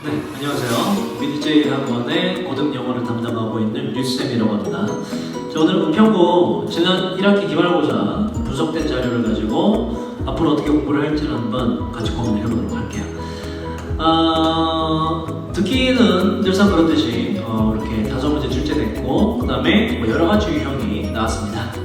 네, 안녕하세요. BDJ 학원의 고등 영어를 담당하고 있는 류쌤이라고 합니다. 자, 오늘 은평고 지난 1학기 기말고사 분석된 자료를 가지고 앞으로 어떻게 공부를 할지를 한번 같이 고민을 해보도록 할게요. 듣기는 늘상 그렇듯이 이렇게 다섯 문제 출제됐고, 그 다음에 여러 가지 유형이 나왔습니다.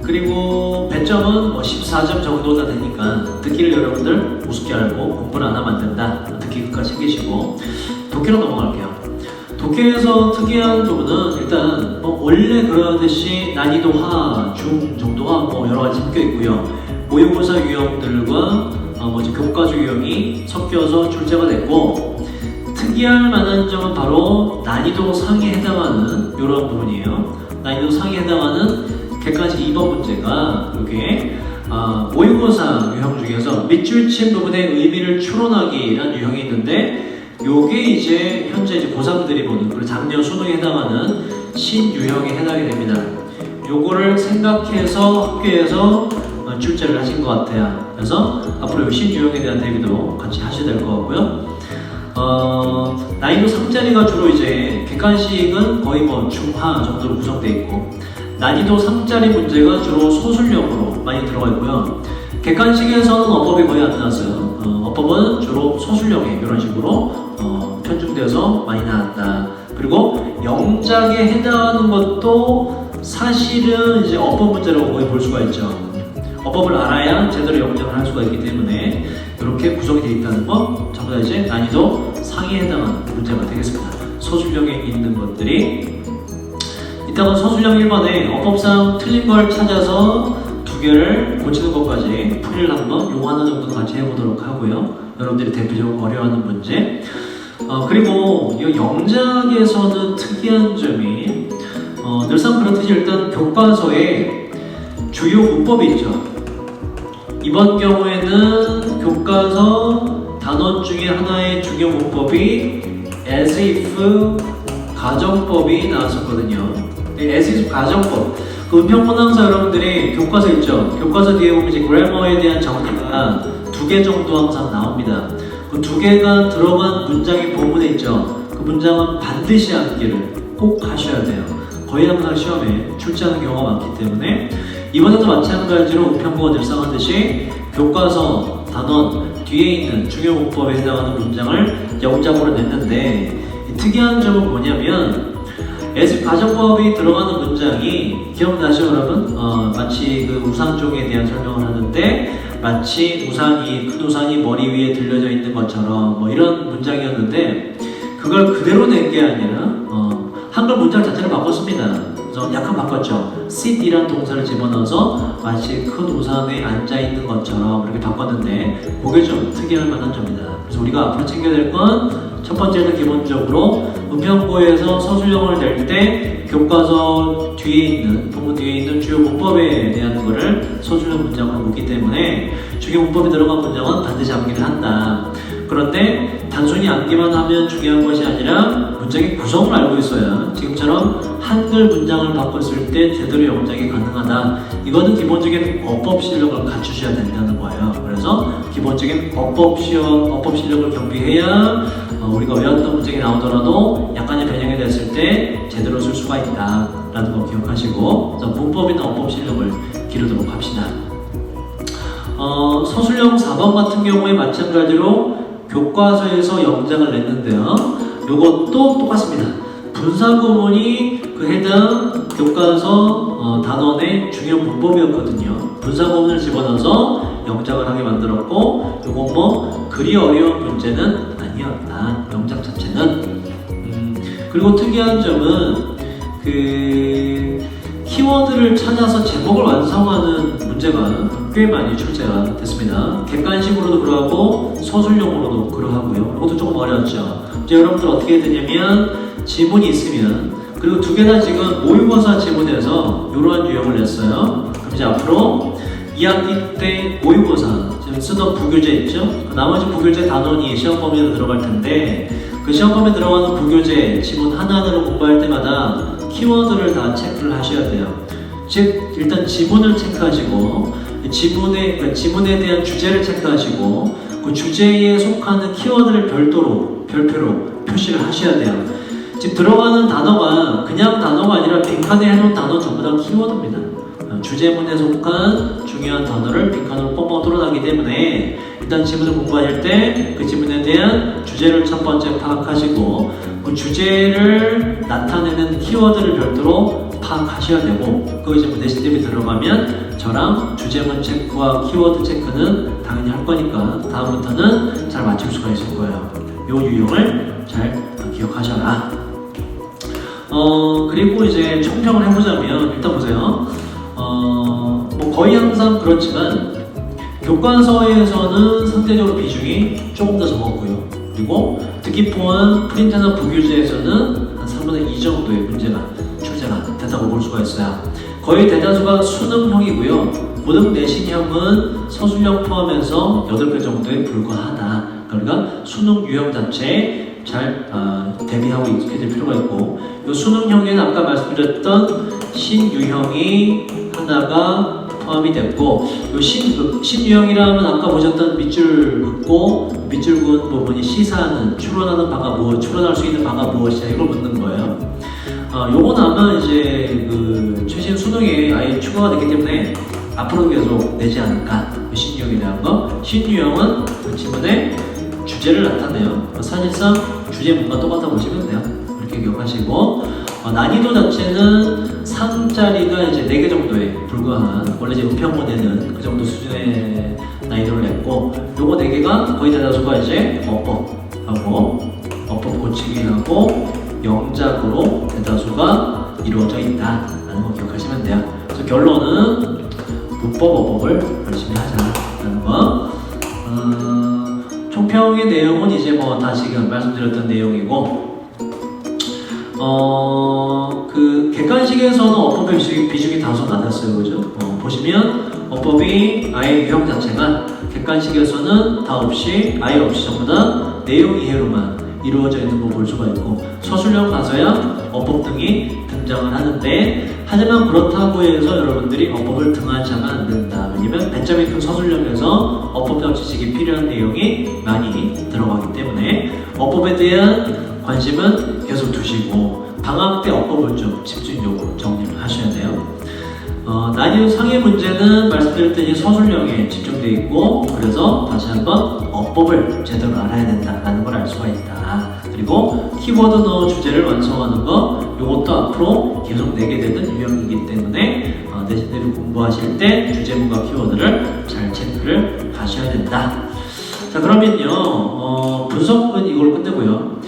그리고 배점은 14점 정도가 되니까 듣기를 여러분들 우습게 알고 공부를 안 하면 안 된다. 듣기 끝까지 챙기시고 독해로 넘어갈게요. 독해에서 특이한 부분은 일단 원래 그러듯이 난이도 하, 중 정도가 여러 가지 섞여 있고요. 모의고사 유형들과 교과서 유형이 섞여서 출제가 됐고, 특이할 만한 점은 바로 난이도 상에 해당하는 이런 부분이에요. 난이도 상에 해당하는 객관식 2번 문제가 이게 모의고사 유형 중에서 밑줄 친 부분의 의미를 추론하기라는 유형이 있는데, 요게 이제 현재 이제 고3들이 보는 그리고 작년 수능에 해당하는 신유형에 해당이 됩니다. 요거를 생각해서 학교에서 출제를 하신 것 같아요. 그래서 앞으로 이 신유형에 대한 대비도 같이 하셔야 될 것 같고요. 난이도 상자리가 주로 이제 객관식은 거의 중하 정도로 구성되어 있고, 난이도 3짜리 문제가 주로 소술형으로 많이 들어가 있고요. 객관식에서는 어법이 거의 안 나왔어요. 어법은 주로 소술형에 이런 식으로 편중되어서 많이 나왔다. 그리고 영작에 해당하는 것도 사실은 이제 어법 문제라고 거의 볼 수가 있죠. 어법을 알아야 제대로 영작을 할 수가 있기 때문에 이렇게 구성이 되어 있다는 거 전부 다 이제 난이도 상에 해당하는 문제가 되겠습니다. 소술형에 있는 것들이 이따가 서술형 1번에 어법상 틀린 걸 찾아서 두 개를 고치는 것까지 풀이를 한번 요 하나 정도 같이 해보도록 하고요. 여러분들이 대표적으로 어려워하는 문제. 그리고 이 영작에서는 특이한 점이 늘상 그렇듯이 일단 교과서에 주요 문법이 있죠. 이번 경우에는 교과서 단원 중에 하나의 중요 문법이 as if 가정법이 나왔었거든요. as if 가정법. 그 은평문항사 여러분들이 교과서 있죠? 교과서 뒤에 보면 이제 그래머에 대한 정리가 2개 정도 항상 나옵니다. 그 2개가 들어간 문장이 본문에 있죠? 그 문장은 반드시 암기를 꼭 하셔야 돼요. 거의 항상 시험에 출제하는 경우가 많기 때문에 이번에도 마찬가지로 은평고가 늘상 하듯이 교과서 단원 뒤에 있는 중요 문법에 해당하는 문장을 영작으로 냈는데, 특이한 점은 뭐냐면 as if 가정법이 들어가는 문장이 기억나시죠 여러분? 마치 그 우산종에 대한 설명을 하는데 마치 큰 우산이 머리 위에 들려져 있는 것처럼 이런 문장이었는데, 그걸 그대로 낸 게 아니라 한글 문장 자체를 바꿨습니다. 그래서 약간 바꿨죠. sit이란 동사를 집어넣어서 마치 큰 우산에 앉아있는 것처럼 이렇게 바꿨는데, 그게 좀 특이할 만한 점이다. 그래서 우리가 앞으로 챙겨야 될 건 첫 번째는 기본적으로 은평고에서 서술형을 낼 때 교과서 뒤에 있는, 본문 뒤에 있는 주요 문법에 대한 거를 서술형 문장으로 묻기 때문에 주요 문법이 들어간 문장은 반드시 암기를 한다. 그런데 단순히 암기만 하면 중요한 것이 아니라 문장의 구성을 알고 있어야 지금처럼 한글 문장을 바꿨을 때 제대로 영작이 가능하다. 이거는 기본적인 어법 실력을 갖추셔야 된다는 거예요. 그래서 기본적인 어법 실력을 겸비해야 우리가 외웠던 문장이 나오더라도 약간의 변형이 됐을 때 제대로 쓸 수가 있다라는 거 기억하시고, 문법이나 어법 실력을 기르도록 합시다. 서술형 4번 같은 경우에 마찬가지로 교과서에서 영작을 냈는데요. 이것도 똑같습니다. 분사구문이 그 해당 교과서 단원의 중요 문법이었거든요. 분사구문을 집어넣어서 영작을 하게 만들었고, 이건 그리 어려운 문제는 아니었다. 영작 자체는. 그리고 특이한 점은 그 키워드를 찾아서 제목을 완성하는 문제가 꽤 많이 출제가 됐습니다. 객관식으로도 그러하고 서술형으로도 그러하고요. 이것도 조금 어려웠죠. 이제 여러분들 어떻게 해야 되냐면, 지문이 있으면, 그리고 2개 다 지금 모의고사 지문에서 이러한 유형을 냈어요. 그럼 이제 앞으로 2학기 때 모의고사 지금 쓰던 부교재 있죠? 나머지 부교재 단원이 시험 범위로 들어갈 텐데, 그 시험 범위에 들어가는 부교재 지문 하나하나를 공부할 때마다 키워드를 다 체크를 하셔야 돼요. 즉 일단 지문을 체크하시고 지문에 대한 주제를 체크하시고 그 주제에 속하는 키워드를 별표로 표시를 하셔야 돼요. 지금 들어가는 단어가 그냥 단어가 아니라 빈칸에 해놓은 단어 전부 다 키워드입니다. 주제문에 속한 중요한 단어를 빈칸으로 뻥뻥 뚫어나기 때문에 일단 지문을 공부하실 때 그 지문에 대한 주제를 첫 번째 파악하시고 그 주제를 나타내는 키워드를 별도로 파악하셔야 되고 그 이제 문제 시스템이 들어가면 저랑 주제문 체크와 키워드 체크는 당연히 할 거니까 다음부터는 잘 맞출 수가 있을 거예요. 요 유형을 잘 기억하셔라. 그리고 이제 총평을 해보자면 일단 보세요. 뭐 거의 항상 그렇지만 교과서에서는 상대적으로 비중이 조금 더 적었고요. 그리고 듣기포원 프린트나 부교재에서는 한 3분의 2 정도의 문제가 출제가 된다고 볼 수가 있어요. 거의 대다수가 수능형이고요. 고등 내신형은 서술형 포함해서 8개 정도에 불과하다. 그러니까 수능 유형 자체에 잘 대비하고 익숙해질 필요가 있고 이 수능형에는 아까 말씀드렸던 신유형이 하나가 포함이 됐고 이 신유형이라면 아까 보셨던 밑줄 긋고 밑줄 그은 부분이 시사하는 추론하는 바가 무엇, 추론할 수 있는 바가 무엇이냐 이걸 묻는 거예요. 요건 아마 이제 그 최신 수능에 아예 추가가 됐기 때문에 앞으로 계속 내지 않을까. 신유형에 대한 거. 신유형은 그 지문의 주제를 나타내요. 사실상 주제문과 똑같아 보시면 돼요. 이렇게 기억하시고 난이도 자체는 상자리가 이제 4개 정도에 불과한 원래 이제 은평문에는 그 정도 수준의 난이도를 냈고 요거 4개가 거의 대다수가 이제 어법하고 어법 고치기하고 영작으로 대다수가 이루어져 있다라는 거 기억하시면 돼요. 그래서 결론은 문법 어법을 열심히 하자라는 거. 총평의 내용은 이제 뭐 다 지금 말씀드렸던 내용이고 그 객관식에서는 어법의 비중이 다소 낮았어요. 그죠? 보시면 어법이 아예 유형 자체가 객관식에서는 아예 없이 전부 다 내용 이해로만 이루어져 있는 거 볼 수가 있고 서술형 가서야 어법 등이 등장을 하는데 하지만 그렇다고 해서 여러분들이 어법을 등한시하면 안 된다. 왜냐면 배점이 큰 서술형에서 어법적 지식이 필요한 내용이 많이 들어가기 때문에 어법에 대한 관심은 계속 두시고 방학 때 어법을 좀 집중적으로 정리를 하셔야 돼요. 난이도 상해 문제는 말씀드렸더니 서술형에 집중되어 있고 그래서 다시 한번 어법을 제대로 알아야 된다는 걸 알 수가 있다. 그리고 키워드 넣어 주제를 완성하는 거 이것도 앞으로 계속 내게 되는 유형이기 때문에 내신대로 공부하실 때 주제문과 키워드를 잘 체크를 하셔야 된다. 자 그러면요 분석은 이걸로 끝내고요.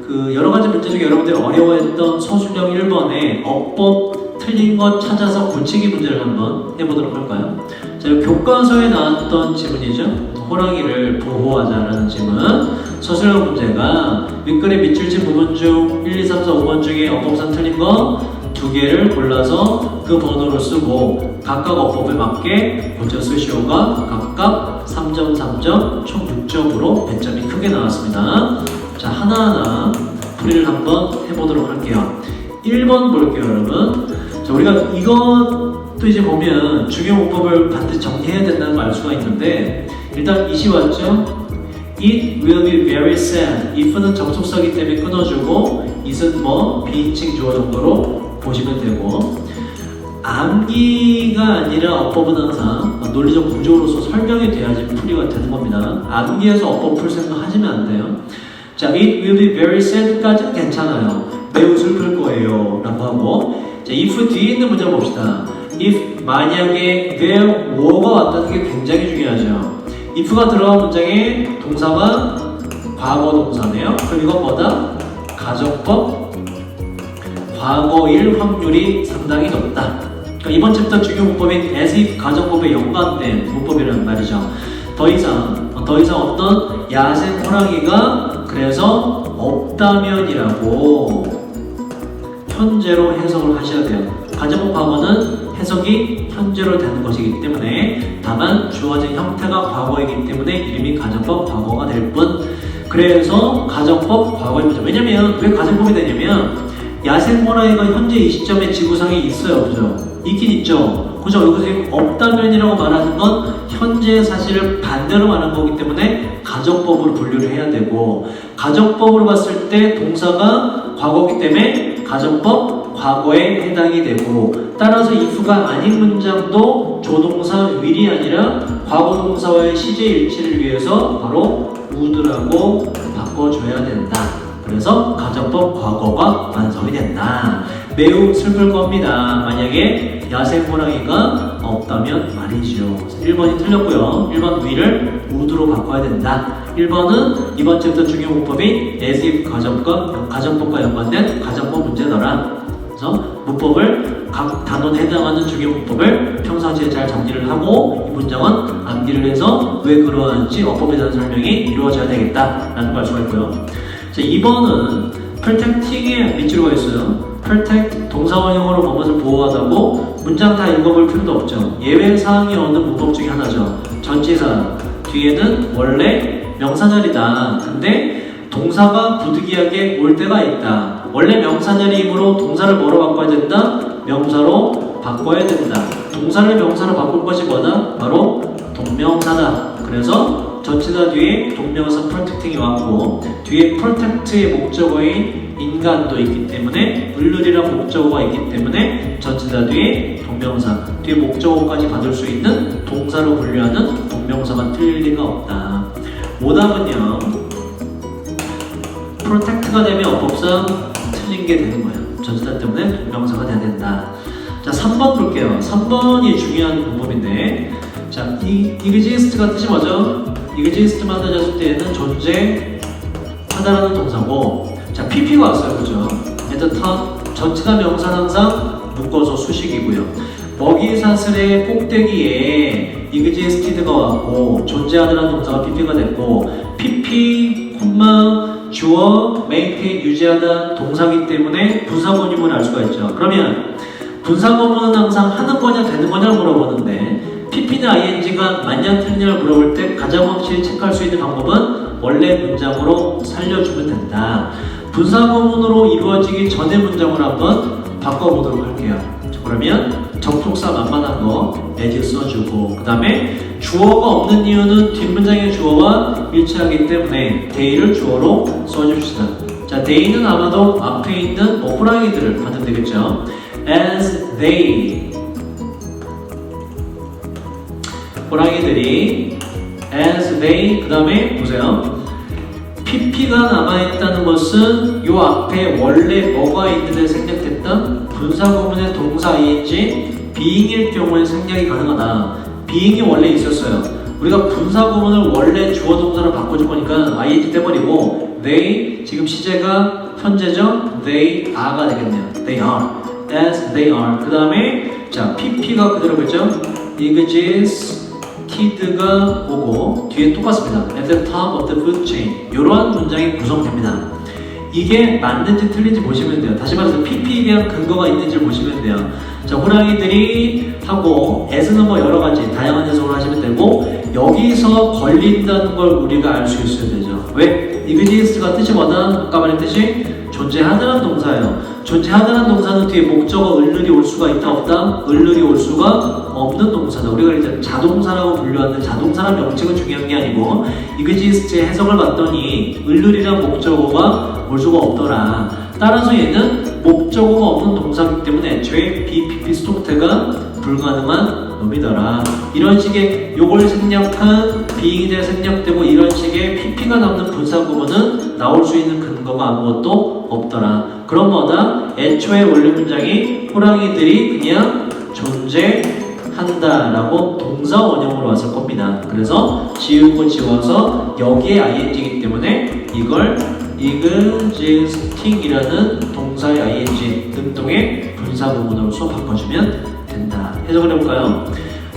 그 여러 가지 문제 중에 여러분들이 어려워했던 서술형 1번에 어법 틀린 것 찾아서 고치기 문제를 한번 해보도록 할까요? 자, 교과서에 나왔던 지문이죠. 호랑이를 보호하자라는 지문. 서술형 문제가 윗글의 밑줄진 부분 중 1, 2, 3, 4, 5번 중에 어법상 틀린 거 2개를 골라서 그 번호를 쓰고 각각 어법에 맞게 고쳐 쓰시오가 각각 3점, 3점, 총 6점으로 배점이 크게 나왔습니다. 자, 하나하나 풀이를 한번 해보도록 할게요. 1번 볼게요, 여러분. 자, 우리가 이것도 이제 보면 중요 문법을 반드시 정리해야 된다는 걸 알 수가 있는데 일단 이시 왔죠? It will be very sad. if는 접속사기 때문에 끊어주고 it은 뭐 비인칭 주어 정도로 보시면 되고 암기가 아니라 어법은 항상 논리적 구조로서 설명이 돼야지 풀이가 되는 겁니다. 암기해서 어법 풀 생각 하시면 안 돼요. 자, it will be very sad까지는 괜찮아요. 매우 슬플 거예요 라고 하고 자, if 뒤에 있는 문제 봅시다. if 만약에 there were가 왔다는 게 굉장히 중요하죠. if가 들어간 문장에 동사가 과거 동사네요. 그럼 이건 뭐다? 가정법 과거일 확률이 상당히 높다. 그러니까 이번 챕터 중요 문법인 as if 가정법에 연관된 문법이라는 말이죠. 더 이상 어떤 야생 호랑이가 그래서 없다면이라고 현재로 해석을 하셔야 돼요. 가정법 과거는 해석이 현재로 되는 것이기 때문에 다만 주어진 형태가 과거이기 때문에 이름이 가정법 과거가 될 뿐. 그래서 가정법 과거입니다. 왜냐면 왜 가정법이 되냐면 야생 호랑이가 현재 이 시점에 지구상에 있어요. 그죠? 있긴 있죠. 그죠? 여기서 없다면이라고 말하는 건 현재 사실을 반대로 말하는 거기 때문에 가정법으로 분류를 해야 되고, 가정법으로 봤을 때 동사가 과거이기 때문에 가정법 과거에 해당이 되고, 따라서 if가 아닌 문장도 조동사 will이 아니라 과거 동사와의 시제 일치를 위해서 바로 would라고 바꿔줘야 된다. 그래서 가정법 과거가 완성이 된다. 매우 슬플 겁니다. 만약에 야생 호랑이가 없다면 말이죠. 1번이 틀렸고요. 1번 will을 would로 바꿔야 된다. 1번은 이번 챕터 중요 문법인 as if 가정법과 연관된 가정법 문제더라. 그래서 문법을 각 단원에 해당하는 중요 문법을 평상시에 잘 정리를 하고 이 문장은 암기를 해서 왜 그러한지 어법에 대한 설명이 이루어져야 되겠다라는 걸 알 수가 있고요. 자, 2번은 protecting에 밑줄가 있어요. protect 동사원형으로 무엇을 보호하다고 문장 다 읽어볼 필요도 없죠. 예외 사항이 없는 문법 중에 하나죠. 전치사 뒤에는 원래 명사절이다. 근데 동사가 부득이하게 올 때가 있다. 원래 명사절이므로 동사를 뭐로 바꿔야 된다? 명사로 바꿔야 된다. 동사를 명사로 바꿀 것이 뭐다? 바로 동명사다. 그래서 전치사 뒤에 동명사 protecting이 왔고, 뒤에 protect의 목적어인 인간도 있기 때문에 을룰이란 목적어가 있기 때문에 전치사 뒤에 동명사, 뒤에 목적어까지 받을 수 있는 동사로 분류하는 동명사가 틀릴 리가 없다. 오답은요, protect가 되면 어법상 틀린 게 되는 거예요. 전치사 때문에 동명사가 돼야 된다. 자, 3번 볼게요. 3번이 중요한 문법인데, 자, exist가 뜻이 뭐죠? exist만 따졌을 때에는 존재하다라는 동사고, 자, pp가 왔어요. 그죠? at the top, 전치사 명사는 항상 묶어서 수식이고요. 먹이사슬의 꼭대기에 existed가 왔고, 존재하다라는 동사가 pp가 됐고, pp, 주어, maintain, 유지하다 동사이기 때문에 분사구문임을 알 수가 있죠. 그러면 분사구문은 항상 하는 거냐 되는 거냐 물어보는데, pp나 ing가 맞냐 틀리냐를 물어볼 때 가장 확실히 체크할 수 있는 방법은 원래 문장으로 살려주면 된다. 분사구문으로 이루어지기 전의 문장으로 한번 바꿔보도록 할게요. 그러면 접속사 만만한 거 as 써주고, 그 다음에 주어가 없는 이유는 뒷문장의 주어와 일치하기 때문에 they를 주어로 써줍시다. 자, they는 아마도 앞에 있는 호랑이들을 받으면 되겠죠. as they, 호랑이들이 as they, 그 다음에 보세요. pp가 남아있다는 것은 요 앞에 원래 뭐가 있는데 생략됐다? 분사구문의 동사 ing, being일 경우에 생략이 가능하다. being이 원래 있었어요. 우리가 분사구문을 원래 주어 동사로 바꿔줄 거니까 ing 떼버리고 they, 지금 시제가 현재죠? they are가 되겠네요. they are, as they are. 그 다음에 자, pp가 그대로 그죠? existed가 오고 뒤에 똑같습니다. at the top of the food chain. 이러한 문장이 구성됩니다. 이게 맞는지 틀린지 보시면 돼요. 다시 말해서 pp에 대한 근거가 있는지 보시면 돼요. 자, 호랑이들이 하고 as는 뭐 여러 가지 다양한 해석을 하시면 되고, 여기서 걸린다는 걸 우리가 알 수 있어야 되죠. 왜? exist가 뜻이 뭐다? 아까 말했듯이 존재하다는 동사예요. 존재하다는 동사는 뒤에 목적어 을룰이 올 수가 있다 없다? 을룰이 올 수가 없는 동사다. 우리가 이제 자동사라고 분류하는 자동사란 명칭은 중요한 게 아니고, exist의 해석을 봤더니 을룰이란 목적어가 올 수가 없더라. 따라서 얘는 목적어가 없는 동사이기 때문에 애초에 BPP 스토트가 불가능한 놈이더라. 이런 식의 요걸 생략한 being에 대해 생략되고 이런 식의 PP가 남는 분사구문은 나올 수 있는 근거가 아무것도 없더라. 그런 거다. 애초에 원래 문장이 호랑이들이 그냥 존재한다라고 동사 원형으로 왔을 겁니다. 그래서 지우고 지워서 여기에 ing이기 때문에 이걸 existing이라는 동사의 ing 능동의 분사구문으로서 바꿔주면 된다. 해석을 해볼까요?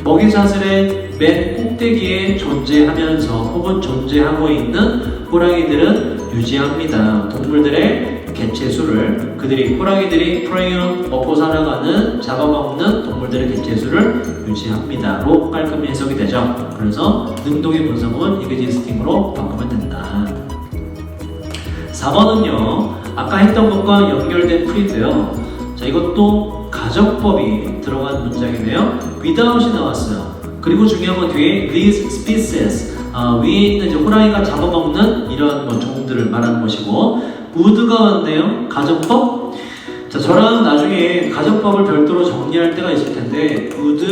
먹이사슬의 맨 꼭대기에 존재하면서 혹은 존재하고 있는 호랑이들은 유지합니다. 동물들의 개체수를, 호랑이들이 preying, 먹고 살아가는, 잡아먹는 동물들의 개체수를 유지합니다. 로 깔끔히 해석이 되죠. 그래서 능동의 분사구문 existing으로 바꾸면 된다. 4번은요, 아까 했던 것과 연결된 풀인데요. 자, 이것도 가정법이 들어간 문장이네요. without이 나왔어요. 그리고 중요한 건 뒤에 these species, 위에 있는 이제 호랑이가 잡아먹는 이런 뭐 종들을 말하는 것이고, would가 왔네요. 가정법. 자, 저랑 나중에 가정법을 별도로 정리할 때가 있을 텐데, would,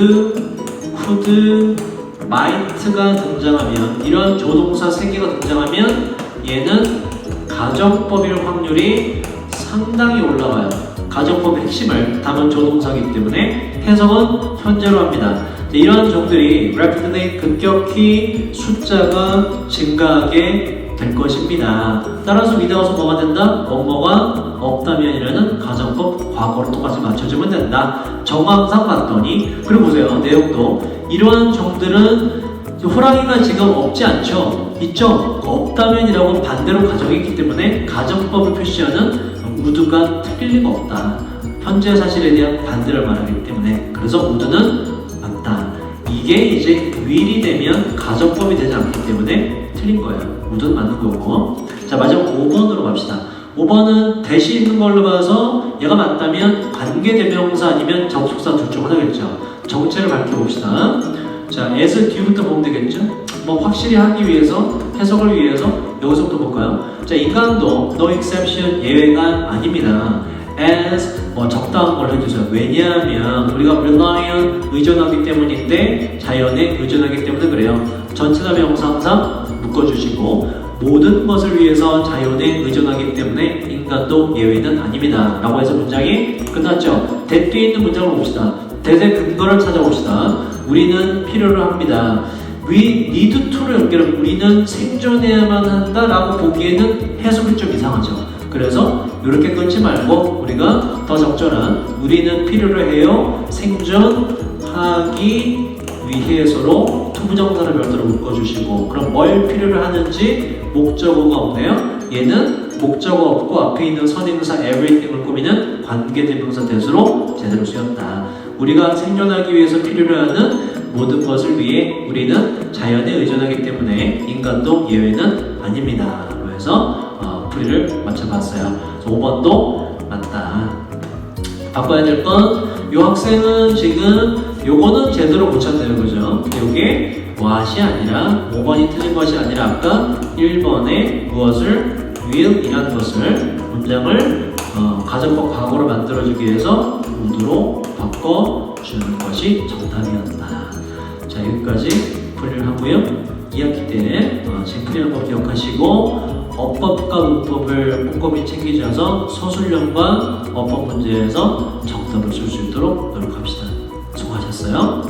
could, might가 등장하면, 이런 조동사 3개가 등장하면 얘는 가정법일 확률이 상당히 올라가요. 가정법의 핵심을 담은 조동사이기 때문에 해석은 현재로 합니다. 이런 종들이 rapidly 급격히 숫자가 증가하게 될 것입니다. 따라서 without은 뭐가 된다? 뭐뭐가 없다면이라는 가정법 과거로 똑같이 맞춰주면 된다. 정황상 봤더니, 그리고 보세요. 내용도 이러한 종들은 호랑이가 지금 없지 않죠? 있죠? 없다면이라고 반대로 가정했기 때문에 가정법을 표시하는 would가 틀릴 리가 없다. 현재 사실에 대한 반대를 말하기 때문에, 그래서 would는 맞다. 이게 이제 will이 되면 가정법이 되지 않기 때문에 틀린 거예요. would는 맞는 거고. 자, 마지막 5번으로 갑시다. 5번은 대시 있는 걸로 봐서 얘가 맞다면 관계대명사 아니면 접속사 둘 중 하나겠죠. 정체를 밝혀봅시다. 자, as 뒤부터 보면 되겠죠? 뭐 확실히 하기 위해서, 해석을 위해서 여기서부터 볼까요? 자, 인간도 no exception, 예외가 아닙니다. as 뭐 적당한 걸 해주세요. 왜냐하면 우리가 rely on 의존하기 때문인데, 자연에 의존하기 때문에 그래요. 전체나 명사 항상 묶어주시고, 모든 것을 위해서 자연에 의존하기 때문에 인간도 예외는 아닙니다 라고 해서 문장이 끝났죠. that 뒤에 있는 문장을 봅시다. that의 근거를 찾아봅시다. 우리는 필요로 합니다. we need to를 연결하면 우리는 생존해야만 한다 라고 보기에는 해석이 좀 이상하죠. 그래서 이렇게 끊지 말고 우리가 더 적절한 우리는 필요로 해요. 생존하기 위해서로 투부정사를 별도로 묶어주시고, 그럼 뭘 필요로 하는지 목적어가 없네요. 얘는 목적어 없고 앞에 있는 선행사 everything을 꾸미는 관계대명사 대수로 제대로 쓰였다. 우리가 생존하기 위해서 필요로 하는 모든 것을 위해 우리는 자연에 의존하기 때문에 인간도 예외는 아닙니다. 그래서 풀이를 맞춰봤어요. 5번도 맞다. 바꿔야 될 건, 이 학생은 지금 요거는 제대로 못 찾네요. 그죠? 요게 what이 아니라, 5번이 틀린 것이 아니라 아까 1번에 무엇을 will 이라는 것을 문장을 가정법 과거로 만들어주기 위해서 would로 바꿔주는 것이 정답이었다. 자, 여기까지 풀이를 하고요. 2학기 때 지금 풀이하는 거 기억하시고, 어법과 문법을 꼼꼼히 챙기셔서 서술형과 어법 문제에서 정답을 쓸 수 있도록 노력합시다. 수고하셨어요.